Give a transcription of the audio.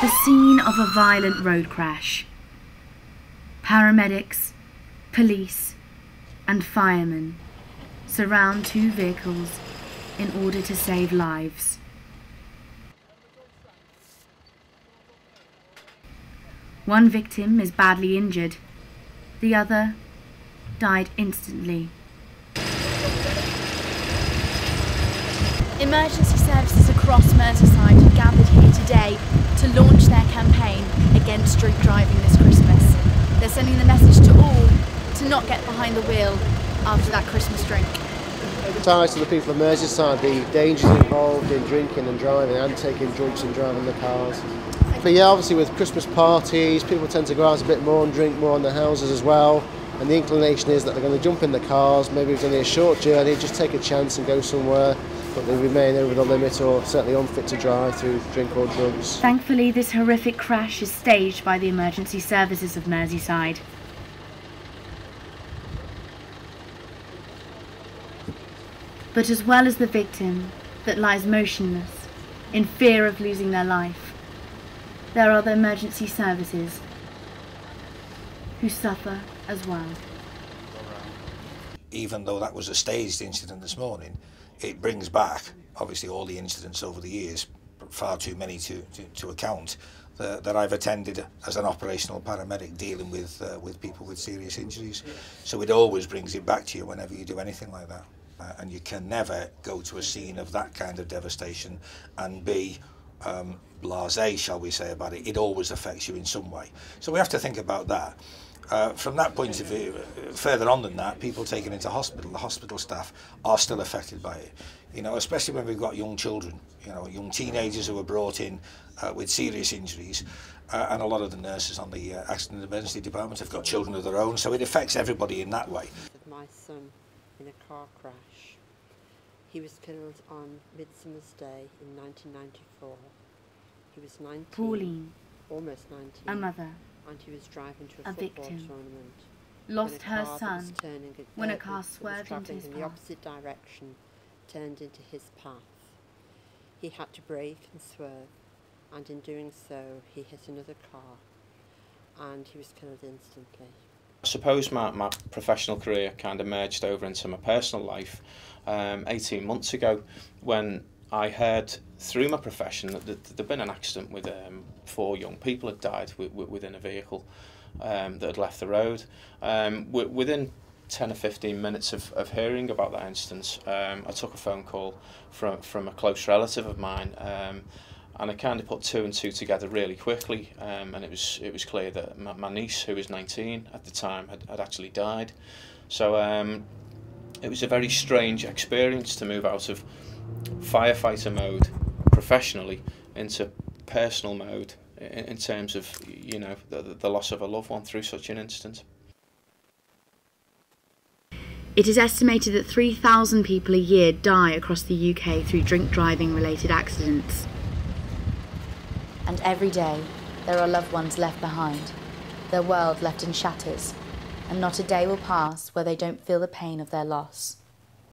The scene of a violent road crash. Paramedics, police, and firemen surround two vehicles in order to save lives. One victim is badly injured. The other died instantly. Emergency services across Merseyside have gathered here today to launch their campaign against drink driving this Christmas. They're sending the message to all to not get behind the wheel after that Christmas drink. Ties to the people of Merseyside, the dangers involved in drinking and driving and taking drugs and driving the cars. But yeah, obviously with Christmas parties, people tend to go out a bit more and drink more in their houses as well. And the inclination is that they're going to jump in the cars, maybe it's only a short journey, just take a chance and go somewhere, but they remain over the limit or certainly unfit to drive through drink or drugs. Thankfully, this horrific crash is staged by the emergency services of Merseyside. But as well as the victim that lies motionless, in fear of losing their life, there are the emergency services who suffer as well. Even though that was a staged incident this morning, it brings back, obviously, all the incidents over the years, far too many to account, that I've attended as an operational paramedic dealing with people with serious injuries. So it always brings it back to you whenever you do anything like that. And you can never go to a scene of that kind of devastation and be blasé, shall we say, about it. It always affects you in some way. So we have to think about that. From that point of view, further on than that, people taken into hospital, the hospital staff are still affected by it. You know, especially when we've got young children, you know, young teenagers who are brought in with serious injuries, and a lot of the nurses on the accident and emergency department have got children of their own, so it affects everybody in that way. My son in a car crash. He was killed on Midsummer's Day in 1994. He was 19, Pauline, almost 19, a mother, and he was driving to a football victim, tournament. lost her son when a car swerved into his in path. the opposite direction, turned into his path. He had to brake and swerve, and in doing so, he hit another car, and he was killed instantly. I suppose my professional career kind of merged over into my personal life 18 months ago when I heard through my profession that there'd been an accident with 4 young people had died within a vehicle that had left the road. Within 10 or 15 minutes of hearing about that instance, I took a phone call from a close relative of mine, and I kind of put 2 and 2 together really quickly, and it was clear that my niece, who was 19 at the time, had actually died. So it was a very strange experience to move out of firefighter mode professionally into personal mode in terms of, you know, the loss of a loved one through such an incident. It is estimated that 3,000 people a year die across the UK through drink driving related accidents. And every day, there are loved ones left behind, their world left in shatters, and not a day will pass where they don't feel the pain of their loss.